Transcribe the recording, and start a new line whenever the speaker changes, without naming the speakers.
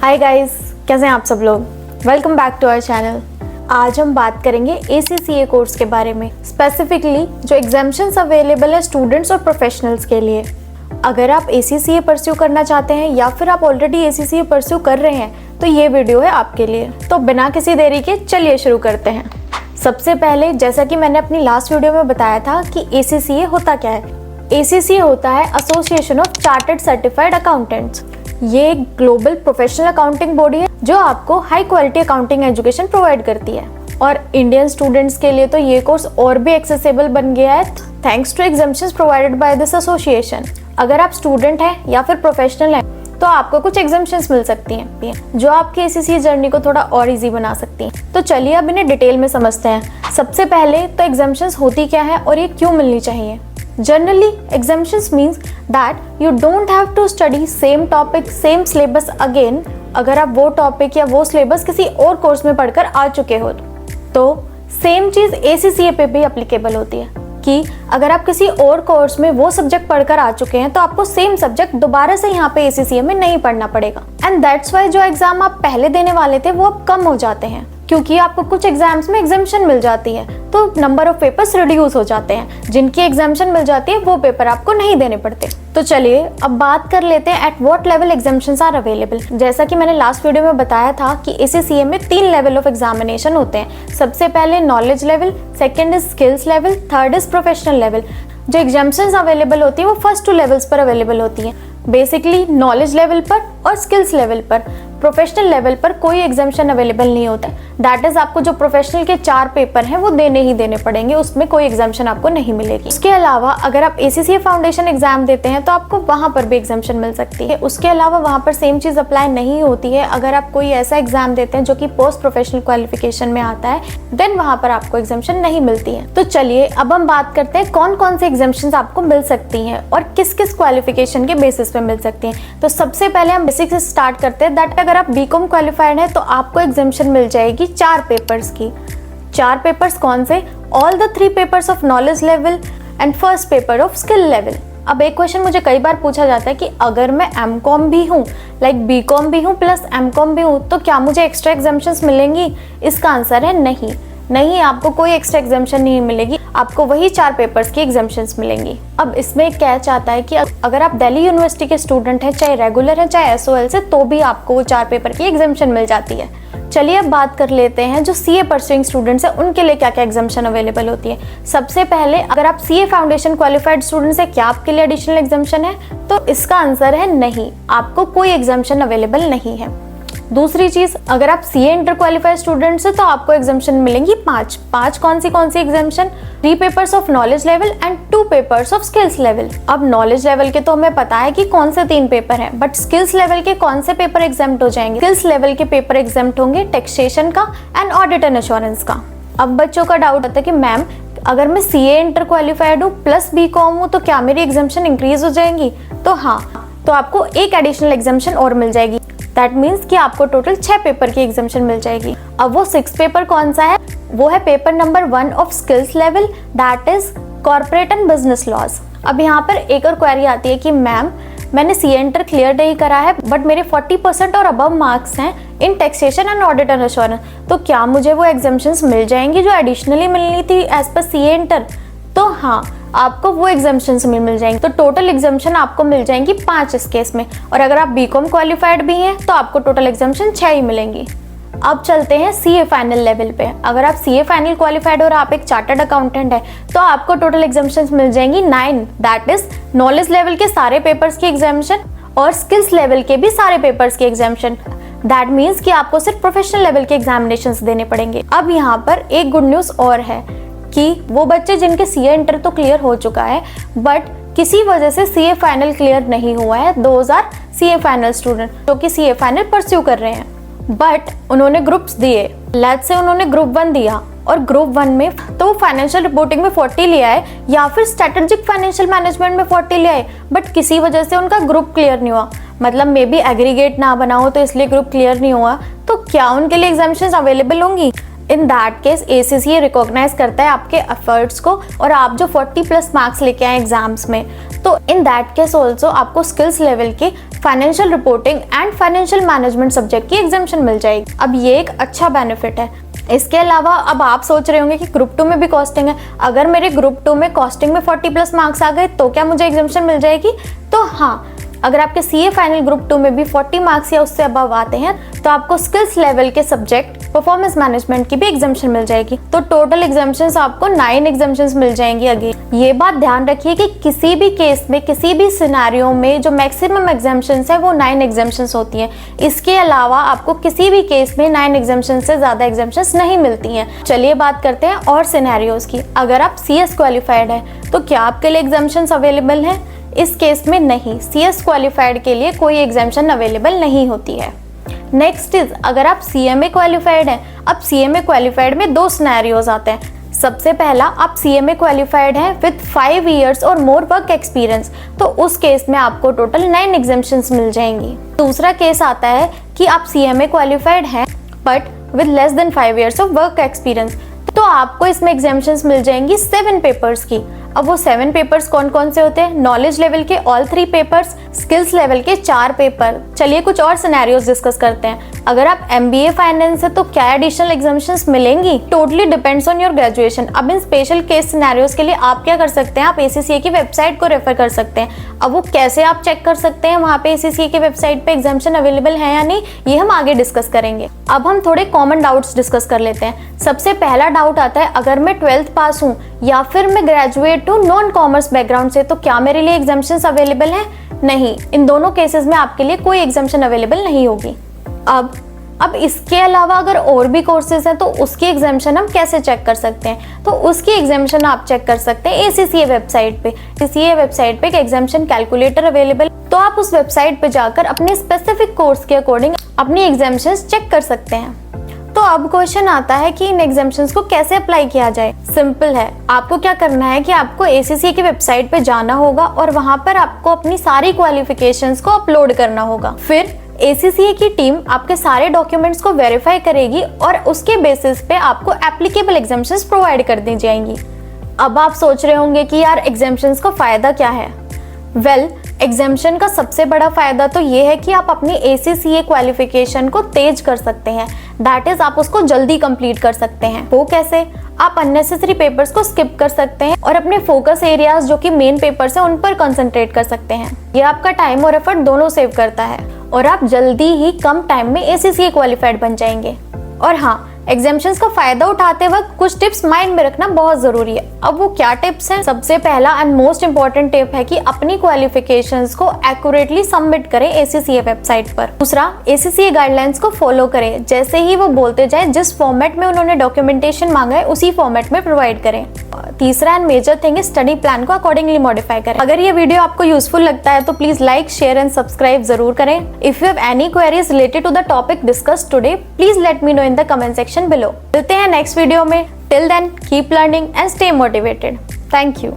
Hi guys, कैसे हैं आप सब लोग। Welcome back to our channel. आज हम बात करेंगे ACCA कोर्स के बारे में, स्पेसिफिकली जो एग्जाम्शंस अवेलेबल है स्टूडेंट्स और प्रोफेशनल्स के लिए। अगर आप ACCA परस्यू करना चाहते हैं या फिर आप ऑलरेडी ACCA परस्यू कर रहे हैं तो ये वीडियो है आपके लिए। तो बिना किसी देरी के चलिए शुरू करते हैं। सबसे पहले, जैसा कि मैंने अपनी लास्ट वीडियो में बताया था कि ACCA होता क्या है। ACCA होता है association of chartered certified accountants. ये एक ग्लोबल प्रोफेशनल अकाउंटिंग बॉडी है जो आपको high quality accounting education provide करती है। और इंडियन स्टूडेंट्स के लिए तो ये कोर्स और भी एक्सेसिबल बन गया है thanks to exemptions provided by this association. अगर आप स्टूडेंट हैं या फिर प्रोफेशनल हैं तो आपको कुछ एग्जाम्शंस मिल सकती हैं जो आपकी ACCA जर्नी को थोड़ा और इजी बना सकती हैं। तो चलिए अब इन्हें डिटेल में समझते हैं। सबसे पहले तो एग्जाम्शंस होती क्या है और ये क्यों मिलनी चाहिए। Generally, exemptions means that you don't have to study same topic, same syllabus again. अगर आप वो टॉपिक या वो सिलेबस किसी और कोर्स में पढ़कर आ चुके हो तो सेम चीज़ ACCA पे भी एप्लीकेबल होती है कि अगर आप किसी और कोर्स में वो सब्जेक्ट पढ़कर आ चुके हैं तो आपको सेम सब्जेक्ट दोबारा से यहाँ पे ACCA में नहीं पढ़ना पड़ेगा। एंड दैट्स वाई जो एग्जाम आप पहले देने वाले थे वो अब कम हो जाते हैं क्योंकि आपको कुछ एग्जाम्स में एग्जाम्शन मिल जाती है तो नंबर ऑफ पेपर्स रिड्यूस हो जाते हैं। जिनकी एग्जाम्शन मिल जाती है वो पेपर आपको नहीं देने पड़ते। तो चलिए अब बात कर लेते हैं at what level exemptions are available. जैसा कि मैंने लास्ट वीडियो में बताया था कि ACCA में 3 लेवल ऑफ एग्जामिनेशन होते हैं। सबसे पहले knowledge level, second is skills level, third is professional level. जो एग्जाम्शंस अवेलेबल होती है वो फर्स्ट 2 लेवल्स पर अवेलेबल होती हैं, बेसिकली नॉलेज लेवल पर और स्किल्स लेवल पर। प्रोफेशनल लेवल पर कोई एग्जाम्शन अवेलेबल नहीं होता। दैट इज आपको जो प्रोफेशनल के 4 पेपर हैं वो देने ही देने पड़ेंगे, उसमें कोई एग्जाम्शन आपको नहीं मिलेगी। उसके अलावा अगर आप ACCA फाउंडेशन एग्जाम देते हैं तो आपको वहाँ पर भी एग्जाम्शन मिल सकती है। उसके अलावा वहाँ पर सेम चीज़ अप्लाई नहीं होती है। अगर आप कोई ऐसा एग्जाम देते हैं जो कि पोस्ट प्रोफेशनल क्वालिफिकेशन में आता है देन वहाँ पर आपको एग्जाम्शन नहीं मिलती है। तो चलिए अब हम बात करते हैं कौन कौन से एग्जाम्शन आपको मिल सकती हैं और किस किस क्वालिफिकेशन के बेसिस पे मिल सकती हैं। तो सबसे पहले हम बेसिक से स्टार्ट करते हैं। दैट अगर आप BCom क्वालिफाइड है तो आपको एग्जाम्शन मिल जाएगी 4 पेपर्स की। 4 पेपर्स कौन से? All the 3 papers of knowledge level and first paper of skill level. अब एक क्वेश्चन मुझे कई बार पूछा जाता है कि अगर मैं MCom भी हूँ, लाइक BCom भी हूँ प्लस MCom भी हूँ, तो क्या मुझे एक्स्ट्रा एग्जाम्शंस मिलेंगी? इसका आंसर है नहीं, आपको कोई एक्स्ट्रा एग्जाम्शन नहीं मिलेगी, आपको वही 4 पेपर्स की एग्जाम्शंस मिलेंगी। अब इसमें एक कैच आता है कि अगर आप दिल्ली यूनिवर्सिटी के स्टूडेंट हैं, चाहे रेगुलर हैं चाहे SOL से, तो भी आपको वो 4 पेपर की एग्जाम्शन मिल जाती है। चलिए अब बात कर लेते हैं जो CA परस्यूइंग स्टूडेंट्स हैं उनके लिए क्या क्या एग्जाम्शन अवेलेबल होती है। सबसे पहले अगर आप CA फाउंडेशन क्वालिफाइड स्टूडेंट्स हैं, क्या आपके लिए एडिशनल एग्जाम्शन है? तो इसका आंसर है नहीं, आपको कोई एग्जाम्शन अवेलेबल नहीं है। दूसरी चीज, अगर आप CA इंटर क्वालिफाइड स्टूडेंट्स हैं तो आपको एग्जाम्शन मिलेंगी 5 कौन सी exemption? 3 papers of knowledge level and 2 papers of skills level. अब नॉलेज लेवल के तो हमें पता है कि कौन से 3 पेपर हैं, बट स्किल्स लेवल के कौन से पेपर एग्जाम्प्ट हो जाएंगे? स्किल्स लेवल के पेपर एग्जाम्प्ट होंगे टैक्सेशन का एंड ऑडिट एंड एश्योरेंस का। अब बच्चों का डाउट आता है कि मैम अगर मैं CA इंटर क्वालिफाइड हूँ प्लस BCom हूँ तो क्या मेरी एग्जाम्शन इंक्रीज हो जाएंगी? तो हाँ, तो आपको एक एडिशनल एग्जाम्शन और मिल जाएगी। दैट मीन्स कि आपको टोटल 6 पेपर की एग्जाम्शन मिल जाएगी। अब वो 6 पेपर कौन सा है? वो है paper number 1 of skills level, that is corporate and business laws. अब यहाँ पर एक और क्वेरी आती है कि मैम मैंने CA इंटर क्लियर नहीं करा है बट मेरे 40% और अबव मार्क्स हैं इन taxation and audit and assurance, तो क्या मुझे वो एग्जाम्शंस मिल जाएंगी जो एडिशनली मिलनी थी एज पर CA इंटर? तो हाँ, आपको वो एग्जाम्शंस मिल जाएंगे। तो टोटल एग्जाम्शन आपको मिल जाएंगी 5 इस केस में। और अगर आप BCom क्वालिफाइड भी हैं तो आपको टोटल एग्जाम्शन 6 ही मिलेंगी। अब चलते हैं CA फाइनल लेवल पे। अगर आप CA फाइनल क्वालिफाइड और आप एक चार्टर्ड अकाउंटेंट है तो आपको टोटल एग्जाम्शंस मिल जाएंगी 9। दैट इज नॉलेज लेवल के सारे पेपर्स की एग्जाम्शन और स्किल्स लेवल के भी सारे पेपर्स की एग्जाम्शन। दैट मीन्स कि आपको सिर्फ प्रोफेशनल लेवल के एग्जामिनेशंस देने पड़ेंगे। अब यहाँ पर एक गुड न्यूज़ और है कि वो बच्चे जिनके CA इंटर तो क्लियर हो चुका है बट किसी वजह से CA फाइनल क्लियर नहीं हुआ है, 2000 CA फाइनल स्टूडेंट जो कि CA फाइनल परस्यू कर रहे हैं बट उन्होंने ग्रुप्स दिए। लेट्स से उन्होंने ग्रुप 1 दिया और ग्रुप 1 में तो फाइनेंशियल रिपोर्टिंग में 40 ले आए या फिर स्ट्रेटेजिक फाइनेंशियल मैनेजमेंट में 40 ले आए बट किसी वजह से उनका ग्रुप क्लियर नहीं हुआ, मतलब मे बी एग्रीगेट ना बना हो तो इसलिए ग्रुप क्लियर नहीं हुआ, तो क्या उनके लिए एग्जाम्शंस अवेलेबल होंगी? In that case ACCA recognise करता है आपके एफर्ट्स को और आप जो 40+ मार्क्स लेके आए एग्जाम्स में, तो इन दैट केस ऑल्सो आपको स्किल्स लेवल की financial reporting and financial management subject की एग्जामेशन मिल जाएगी। अब ये एक अच्छा बेनिफिट है। इसके अलावा अब आप सोच रहे होंगे कि ग्रुप 2 में भी कॉस्टिंग है, अगर मेरे ग्रुप 2 में कॉस्टिंग में 40+ मार्क्स आ गए तो क्या मुझे एग्जामेशन मिल जाएगी? तो हाँ, अगर आपके CA फाइनल ग्रुप 2 में भी 40 मार्क्स या उससे अबव आते हैं तो आपको स्किल्स लेवल के सब्जेक्ट परफॉर्मेंस मैनेजमेंट की भी एग्जामेशन मिल जाएगी। तो टोटल एग्जामेशंस आपको 9 एग्जामेशंस मिल जाएंगी। अगेन ये बात ध्यान रखिए कि किसी भी केस में, किसी भी सिनेरियो में जो मैक्सिमम एग्जामेशंस है वो 9 एग्जामेशंस होती हैं। इसके अलावा आपको किसी भी केस में 9 एग्जामेशंस से ज़्यादा एग्जामेशंस नहीं मिलती हैं। चलिए बात करते हैं और सिनेरियोज की। अगर आप CS क्वालिफाइड हैं तो क्या आपके लिए एग्जामेशंस अवेलेबल हैं? इस केस में नहीं, CS क्वालिफाइड के लिए कोई एग्जामेशन अवेलेबल नहीं होती है। नेक्स्ट इज, अगर आप CMA क्वालिफाइड हैं। अब CMA क्वालिफाइड में 2 सिनेरियोज आते हैं। सबसे पहला, आप CMA क्वालिफाइड हैं विद 5 इयर्स और मोर वर्क एक्सपीरियंस, तो उस केस में आपको टोटल 9 एग्जामेशंस मिल जाएंगी। दूसरा केस आता है कि आप CMA क्वालिफाइड हैं but with less than 5 years of work experience, तो आपको इसमें एग्जामेशंस मिल जाएंगी 7 पेपर्स की। अब वो 7 पेपर्स कौन कौन से होते हैं? नॉलेज लेवल के ऑल 3 पेपर्स, स्किल्स लेवल के 4 पेपर। चलिए कुछ और सिनेरियोज डिस्कस करते हैं। अगर आप MBA फाइनेंस है तो क्या एडिशनल एग्जामेशंस मिलेंगी? Totally depends on your graduation. अब इन स्पेशल केस सिनेरियोज के लिए आप क्या कर सकते हैं? आप ACCA की वेबसाइट को रेफर कर सकते हैं। अब वो कैसे आप चेक कर सकते हैं वहाँ पे ACCA की वेबसाइट पे एग्जामेशन अवेलेबल है या नहीं, ये हम आगे डिस्कस करेंगे। अब हम थोड़े कॉमन डाउट्स डिस्कस कर लेते हैं। सबसे पहला डाउट आता है, अगर मैं 12th पास हूँ या फिर मैं ग्रेजुएट हूँ नॉन कॉमर्स बैकग्राउंड से, तो क्या मेरे लिए एग्जामेशंस अवेलेबल हैं? नहीं, इन दोनों केसेस में आपके लिए कोई एग्जामेशन अवेलेबल नहीं होगी। अब इसके अलावा अगर और भी कोर्सेज हैं तो उसकी एग्जामेशन हम कैसे चेक कर सकते हैं? तो उसकी एग्जामेशन आप चेक कर सकते हैं ACCA वेबसाइट पे। ACCA वेबसाइट पे एक एग्जामेशन कैलकुलेटर अवेलेबल, तो आप उस वेबसाइट पे जाकर अपने स्पेसिफिक कोर्स के अकॉर्डिंग अपनी एग्जामेशंस चेक कर सकते हैं। तो अब क्वेश्चन आता है कि इन एग्जामेशंस को कैसे अप्लाई किया जाए। सिंपल है, आपको क्या करना है कि आपको ACCA की वेबसाइट पे जाना होगा और वहां पर आपको अपनी सारी क्वालिफिकेशंस को अपलोड करना होगा। फिर ACCA की टीम आपके सारे डॉक्यूमेंट्स को वेरीफाई करेगी और उसके बेसिस पे आपको एप्लीकेबल एग्जामेशंस प्रोवाइड कर दी जाएंगी। अब आप सोच रहे होंगे कि यार एग्जामेशंस का फायदा क्या है? वेल, एग्जामेशन का सबसे बड़ा फायदा तो ये है कि आप अपनी ACCA क्वालिफिकेशन को तेज कर सकते हैं। दैट इज, आप उसको जल्दी कंप्लीट कर सकते हैं। वो कैसे? आप अननेसेसरी पेपर्स को स्किप कर सकते हैं और अपने फोकस एरियाज जो कि मेन पेपर्स हैं उन पर कंसंट्रेट कर सकते हैं। ये आपका टाइम और एफर्ट दोनों सेव करता है और आप जल्दी ही कम टाइम में ACCA क्वालिफाइड बन जाएंगे। और हाँ, एग्जामेशंस का फायदा उठाते वक्त कुछ टिप्स माइंड में रखना बहुत जरूरी है। अब वो क्या टिप्स हैं? सबसे पहला एंड मोस्ट इंपॉर्टेंट टिप है कि अपनी क्वालिफिकेशंस को एक्यूरेटली सबमिट करें ACCA वेबसाइट पर। दूसरा, ACCA गाइडलाइंस को फॉलो करें। जैसे ही वो बोलते जाए, जिस फॉर्मेट में उन्होंने डॉक्यूमेंटेशन मांगा है उसी फॉर्मेट में प्रोवाइड करें। तीसरा and major thing, study plan को अकॉर्डिंगली मॉडिफाई करें। अगर ये वीडियो आपको यूजफुल लगता है तो please like, share and subscribe जरूर करें। If you have any queries related to the topic discussed today, please let me know in the comment section below. मिलते हैं नेक्स्ट वीडियो में। Till then, keep learning and stay motivated. Thank you.